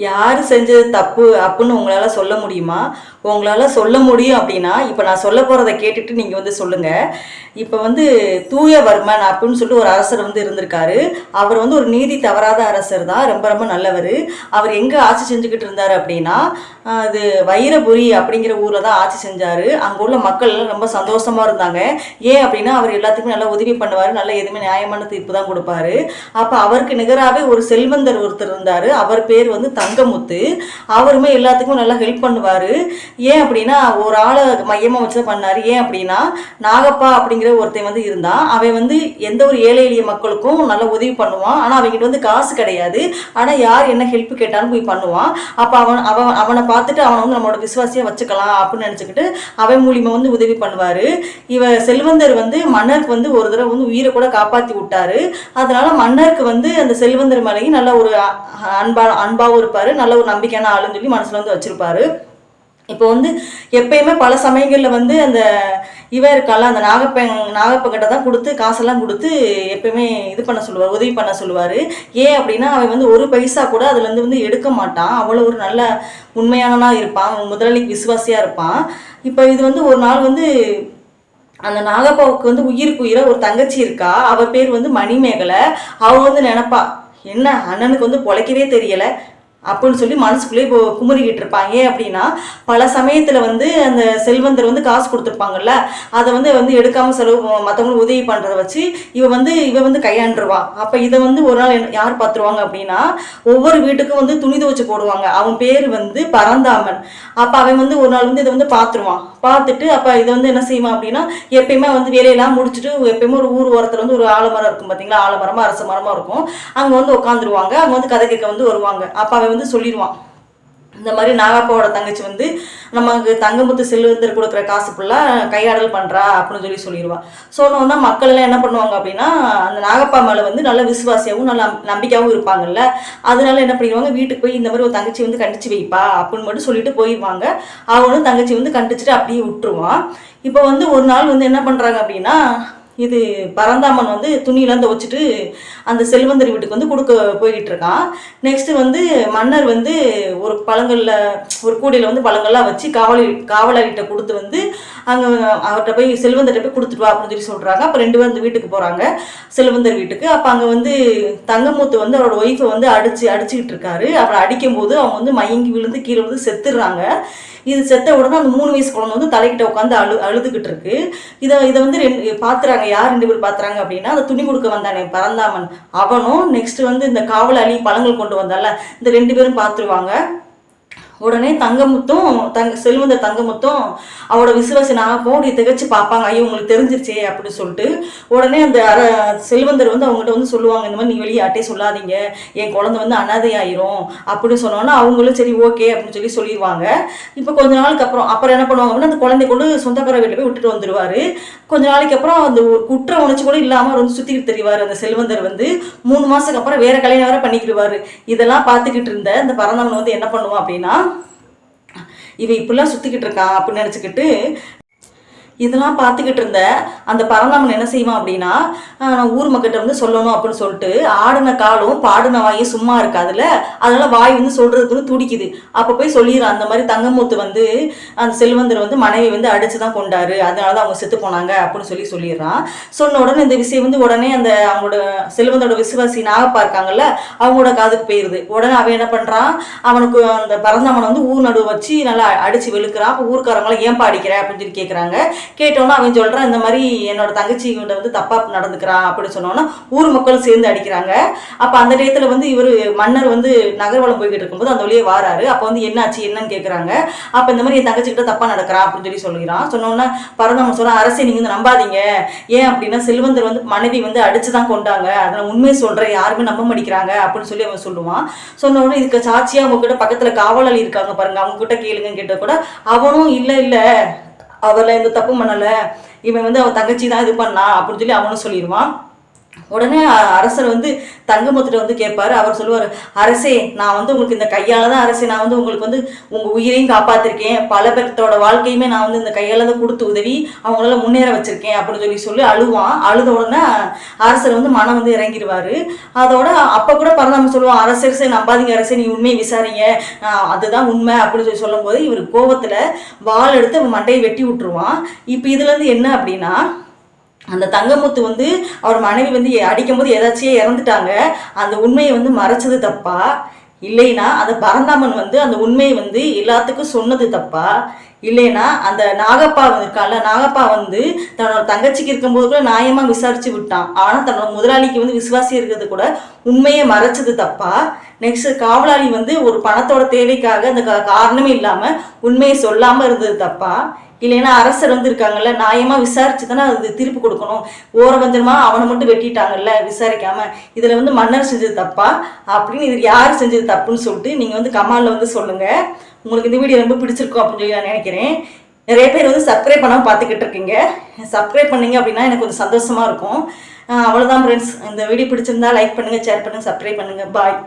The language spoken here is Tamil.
யார் செஞ்சது தப்பு அப்படின்னு உங்களால் சொல்ல முடியுமா? உங்களால் சொல்ல முடியும் அப்படின்னா, இப்போ நான் சொல்ல போகிறத கேட்டுட்டு நீங்கள் வந்து சொல்லுங்கள். இப்போ வந்து தூயவர்மன் அப்படின்னு சொல்லிட்டு ஒரு அரசர் வந்து இருந்திருக்காரு. அவர் வந்து ஒரு நீதி தவறாத அரசர் தான். ரொம்ப ரொம்ப நல்லவர். அவர் எங்கே ஆட்சி செஞ்சுக்கிட்டு இருந்தார் அப்படின்னா, அது வைரபுரி அப்படிங்கிற ஊரில் தான் ஆட்சி செஞ்சார். அங்கே உள்ள மக்கள் எல்லாம் ரொம்ப சந்தோஷமாக இருந்தாங்க. ஏன் அப்படின்னா, அவர் எல்லாத்துக்குமே நல்லா உதவி பண்ணுவார். நல்லா எதுவுமே நியாயமான தீர்ப்பு தான் கொடுப்பாரு. அப்போ அவருக்கு நிகராகவே ஒரு செல்வந்தர் ஒருத்தர் இருந்தார். அவர் பேர் வந்து தங்கமுத்து. அவருமே எல்லாத்துக்கும் நல்லா ஹெல்ப் பண்ணுவார். ஏன் அப்படின்னா ஒரு ஆளை மையமாக வச்சு தான் பண்ணார். ஏன் அப்படின்னா நாகப்பா அப்படிங்கிற ஒருத்தன் வந்து இருந்தான். அவன் வந்து எந்த ஒரு ஏழை எளிய மக்களுக்கும் நல்லா உதவி பண்ணுவான். ஆனால் அவங்ககிட்ட வந்து காசு கிடையாது. ஆனால் யார் என்ன ஹெல்ப் கேட்டாலும் போய் பண்ணுவான். அப்போ அவனை பார்த்துட்டு அவனை வந்து நம்மளோட விசுவாசியாக வச்சுக்கலாம் அப்படின்னு நினச்சிக்கிட்டு அவன் மூலியமாக வந்து உதவி பண்ணுவார். செல்வந்தர் வந்து மன்னருக்கு வந்து ஒரு தடவை வந்து உயிரை கூட காப்பாற்றி விட்டாரு. அதனால மன்னருக்கு வந்து அந்த செல்வந்தர் மேலேயும் நல்ல ஒரு அன்பாகவும் இருப்பார். நல்ல ஒரு நம்பிக்கையான ஆளுன்னு சொல்லி மனசில் வந்து வச்சிருப்பாரு. இப்போ வந்து எப்பயுமே பல சமயங்களில் வந்து அந்த இருக்கால அந்த நாகப்பங்கிட்ட தான் கொடுத்து காசெல்லாம் கொடுத்து எப்பயுமே இது பண்ண சொல்லுவார், உதவி பண்ண சொல்லுவார். ஏன் அப்படின்னா அவன் வந்து ஒரு பைசா கூட அதுலேருந்து வந்து எடுக்க மாட்டான். அவ்வளோ ஒரு நல்ல உண்மையானனா இருப்பான். முதலாளிக்கு விசுவாசியாக இருப்பான். இப்போ இது வந்து ஒரு நாள் வந்து அந்த நாகப்பாவுக்கு வந்து உயிருக்கு உயிராக ஒரு தங்கச்சி இருக்கா. அவள் பேர் வந்து மணிமேகலை. அவள் வந்து நினப்பா, என்ன அண்ணனுக்கு வந்து பொழைக்கவே தெரியலை அப்படின்னு சொல்லி மனசுக்குள்ளே இப்போ குமுறிக்கிட்டு இருப்பாங்க. ஏன் அப்படின்னா பல சமயத்தில் வந்து அந்த செல்வந்தர் வந்து காசு கொடுத்துருப்பாங்கல்ல, அதை வந்து எடுக்காமல் செலவு மற்றவங்களுக்கு உதவி பண்ணுறத வச்சு இவ வந்து கையாண்டுருவா. அப்போ இதை வந்து ஒரு நாள் யார் பார்த்துருவாங்க அப்படின்னா, ஒவ்வொரு வீட்டுக்கும் வந்து துணி துவச்சு போடுவாங்க. அவன் பேர் வந்து பரந்தாமன். அப்போ அவன் வந்து ஒரு நாள் வந்து இதை வந்து பார்த்துருவான். பார்த்துட்டு அப்போ இதை வந்து என்ன செய்வான் அப்படின்னா, எப்பயுமே வந்து வேலையெல்லாம் முடிச்சுட்டு எப்பயுமே ஒரு ஊர் ஓரத்தில் வந்து ஒரு ஆலமரம் இருக்கும் பார்த்தீங்களா, ஆலமரமா அரச மரமாக இருக்கும். அங்கே வந்து உட்காந்துருவாங்க. அங்கே வந்து கதை கேட்க வந்து வருவாங்க. அப்போ அவன் வந்து சொல்லிடுவான், இந்த மாதிரி நாகப்பாவோட தங்கச்சி வந்து நமக்கு தங்கமுத்து செல்வந்தர் கொடுக்குற காசு ஃபுல்லாக கையாடல் பண்ணுறா அப்படின்னு சொல்லிடுவான். சொன்னோன்னா மக்கள் எல்லாம் என்ன பண்ணுவாங்க அப்படின்னா, அந்த நாகப்பா மேலே வந்து நல்ல விசுவாசியாகவும் நல்ல நம்பிக்கையாகவும் இருப்பாங்கல்ல. அதனால என்ன பண்ணிடுவாங்க, வீட்டுக்கு போய் இந்த மாதிரி ஒரு தங்கச்சி வந்து கண்டிச்சு வைப்பா அப்படின்னு மட்டும் சொல்லிட்டு போயிடுவாங்க. அவனும் தங்கச்சி வந்து கண்டிச்சுட்டு அப்படியே விட்டுருவான். இப்போ வந்து ஒரு நாள் வந்து என்ன பண்ணுறாங்க அப்படின்னா, இது பரந்தாமன் வந்து துணியெல்லாம் துவச்சிட்டு அந்த செல்வந்தர் வீட்டுக்கு வந்து கொடுக்க போய்கிட்டு இருக்கான். நெக்ஸ்ட்டு வந்து மன்னர் வந்து ஒரு பழங்களில் ஒரு கூடையில் வந்து பழங்கள்லாம் வச்சு காவலாளிகிட்ட கொடுத்து வந்து அங்கே அவர்கிட்ட போய் செல்வந்தர்கிட்ட போய் கொடுத்துட்டு வா அப்படின்னு சொல்கிறாங்க. அப்போ 2 பேரும் அந்த வீட்டுக்கு போகிறாங்க, செல்வந்தர் வீட்டுக்கு. அப்போ அங்கே வந்து தங்கமுத்து வந்து அவரோட ஒய்ஃபை வந்து அடிச்சுக்கிட்டு இருக்காரு. அவரை அடிக்கும்போது அவங்க வந்து மயங்கி விழுந்து கீழே வந்து செத்துடுறாங்க. இது செத்த உடனே அந்த 3 வயசு குழந்தை வந்து தலைக்கிட்ட உட்காந்து அழுதுகிட்டு இருக்கு. இதை வந்து பார்த்துறாங்க. யார் 2 பேர் பார்த்துறாங்க அப்படின்னா, அந்த துணி கொடுக்க வந்தானே பரந்தாமன் அவனும், நெக்ஸ்ட் வந்து இந்த காவலாளி பழங்கள் கொண்டு வந்தால இந்த 2 பேரும் பார்த்துருவாங்க. உடனே செல்வந்தர் தங்கமுத்தும் அவரோட விசுவாசி நாகப்பாவும் திகச்சு பார்ப்பாங்க. ஐயோ உங்களுக்கு தெரிஞ்சிருச்சே அப்படின்னு சொல்லிட்டு உடனே அந்த செல்வந்தர் வந்து அவங்ககிட்ட வந்து சொல்லுவாங்க, இந்த மாதிரி நீ வெளியாட்டே சொல்லாதீங்க, என் குழந்தை வந்து அனாதை ஆயிரும் அப்படின்னு சொன்னோன்னா அவங்களும் சரி ஓகே அப்படின்னு சொல்லிடுவாங்க. இப்போ கொஞ்ச நாளுக்கு அப்புறம் என்ன பண்ணுவாங்க அப்படின்னா, அந்த குழந்தை கொண்டு சொந்தக்கார வீட்டில் போய் விட்டுட்டு வந்துடுவார். கொஞ்ச நாளைக்கு அப்புறம் அந்த குற்ற உணர்ச்சி கூட இல்லாமல் வந்து சுற்றிக்கிட்டு தெரிவார். அந்த செல்வந்தர் வந்து 3 மாதத்துக்கு அப்புறம் வேற கல்யாணம் வேற பண்ணிக்கிடுவார். இதெல்லாம் பார்த்துக்கிட்டு இருந்த இந்த பரந்தாமன் வந்து என்ன பண்ணுவான் அப்படின்னா, இவன் இப்படிலாம் சுற்றிக்கிட்டு இருக்கான் அப்படின்னு நினச்சிக்கிட்டு இதெல்லாம் பார்த்துக்கிட்டு இருந்த அந்த பரந்தாமன் என்ன செய்வான் அப்படின்னா, நான் ஊர் மக்கள்கிட்ட வந்து சொல்லணும் அப்படின்னு சொல்லிட்டு ஆடின காலும் பாடின வாயும் சும்மா இருக்காதுல்ல, அதனால வாய் வந்து சொல்றதுக்கு துடிக்குது. அப்போ போய் சொல்லிடுறான், அந்த மாதிரி தங்கமுத்து வந்து அந்த செல்வந்தர் வந்து மனைவி வந்து அடிச்சு தான் கொண்டாரு, அதனால தான் அவங்க செத்து போனாங்க அப்படின்னு சொல்லிடுறான். சொன்ன உடனே இந்த விஷயம் வந்து உடனே அந்த அவங்களோட செல்வந்தோட விசுவாசி நாகப்பா இருக்காங்கல்ல, அவங்களோட காதுக்கு போயிருது. உடனே அவன் என்ன பண்றான், அவனுக்கு அந்த பரந்தாமனை வந்து ஊர் நடுவு வச்சு நல்லா அடிச்சு வெளுக்கிறான். அப்போ ஊர்க்காரங்களாம் ஏன்பா அடிக்கிற அப்படின்னு சொல்லி கேட்குறாங்க. கேட்டோன்னா அவன் சொல்கிறான், இந்த மாதிரி என்னோட தங்கச்சி வந்து தப்பாக நடந்துக்கிறான் அப்படின்னு சொன்னோன்னா ஊர் மக்களும் சேர்ந்து அடிக்கிறாங்க. அப்போ அந்த டயத்தில் வந்து இவர் மன்னர் வந்து நகர்வலம் போய்கிட்டு இருக்கும்போது அந்த வழியே வாராரு. அப்போ வந்து என்னாச்சு என்னன்னு கேட்குறாங்க. அப்போ இந்த மாதிரி என் தங்கச்சிக்கிட்ட தப்பாக நடக்கிறான் அப்படின்னு சொல்லிக்கிறான். சொன்னோன்னா பரந்தாமன் சொல்கிறான், அரசே நீங்கள் வந்து நம்பாதீங்க, ஏன் அப்படின்னா செல்வந்தர் வந்து மனைவி வந்து அடிச்சு தான் கொண்டாங்க, அதில் உண்மையை சொல்கிறேன், யாருமே நம்ப மாட்டேங்கிறாங்க அப்படின்னு சொல்லி அவன் சொல்லுவான். சொன்ன உடனே இதுக்கு சாட்சியாக அவங்க கிட்ட பக்கத்தில் காவலாளி இருக்காங்க பாருங்க, அவங்க கிட்ட கேளுங்கன்னு கேட்ட கூட அவனும் இல்லை அவளை எந்த தப்பும் பண்ணலை, இவன் வந்து அவன் தங்கச்சி தான் இது பண்ணா அப்படின்னு சொல்லி அவனும் சொல்லிடுவான். உடனே அரசர் வந்து தங்கமுத்துட்ட வந்து கேட்பாரு. அவர் சொல்லுவார், அரசே நான் வந்து உங்களுக்கு இந்த கையால் தான் அரசே நான் வந்து உங்களுக்கு வந்து உங்கள் உயிரையும் காப்பாற்றிருக்கேன், பல பேர்த்தோட வாழ்க்கையுமே நான் வந்து இந்த கையால் தான் கொடுத்து உதவி அவங்களால முன்னேற வச்சிருக்கேன் அப்படின்னு சொல்லி அழுவான். அழுத உடனே அரசர் வந்து மனம் வந்து இறங்கிடுவார். அதோட அப்போ கூட பரந்தாமன் சொல்லுவான், அரசரசே நம்பாதீங்க அரசே, நீ உண்மையை விசாரிங்க, அதுதான் உண்மை அப்படின்னு சொல்லி சொல்லும்போது இவர் கோபத்தில் வாள் எடுத்து அவன் மண்டையை வெட்டி விட்டுருவான். இப்போ இதுலேருந்து என்ன அப்படின்னா, அந்த தங்கமுத்து வந்து அவர் மனைவி வந்து அடிக்கும் போது ஏதாச்சும் இறந்துட்டாங்க, அந்த உண்மையை வந்து மறைச்சது தப்பா, இல்லைன்னா அந்த பரந்தாமன் வந்து அந்த உண்மையை வந்து எல்லாத்துக்கும் சொன்னது தப்பா, இல்லைன்னா அந்த நாகப்பா இருக்கான்ல, நாகப்பா வந்து தன்னோட தங்கச்சிக்கு இருக்கும்போது கூட நியாயமாக விசாரிச்சு விட்டான், ஆனால் தன்னோட முதலாளிக்கு வந்து விசுவாசி இருக்கிறது கூட உண்மையை மறைச்சது தப்பா, நெக்ஸ்ட் காவலாளி வந்து ஒரு பணத்தோட தேவைக்காக அந்த காரணமே இல்லாமல் உண்மையை சொல்லாமல் இருந்தது தப்பா, இல்லைன்னா அரசர் வந்து இருக்காங்கல்ல, நியாயமாக விசாரிச்சு தானே அது திருப்பி கொடுக்கணும், ஓரவஞ்சனமாக அவனை மட்டும் வெட்டிட்டாங்கல்ல விசாரிக்காமல், இதில் வந்து மன்னர் செஞ்சது தப்பா அப்படின்னு, இது யார் செஞ்சது தப்புன்னு சொல்லிட்டு நீங்கள் வந்து கமெண்ட்ல வந்து சொல்லுங்கள். உங்களுக்கு இந்த வீடியோ ரொம்ப பிடிச்சிருக்கும் அப்படின்னு சொல்லி நான் நினைக்கிறேன். நிறைய பேர் வந்து சப்ஸ்கிரைப் பண்ணாமல் பார்த்துக்கிட்டு இருக்கீங்க. சப்ஸ்கிரைப் பண்ணீங்க அப்படின்னா எனக்கு கொஞ்சம் சந்தோஷமாக இருக்கும். அவ்வளோதான் ஃப்ரெண்ட்ஸ். இந்த வீடியோ பிடிச்சிருந்தா லைக் பண்ணுங்கள், ஷேர் பண்ணுங்கள், சப்ஸ்கிரைப் பண்ணுங்கள். பாய்.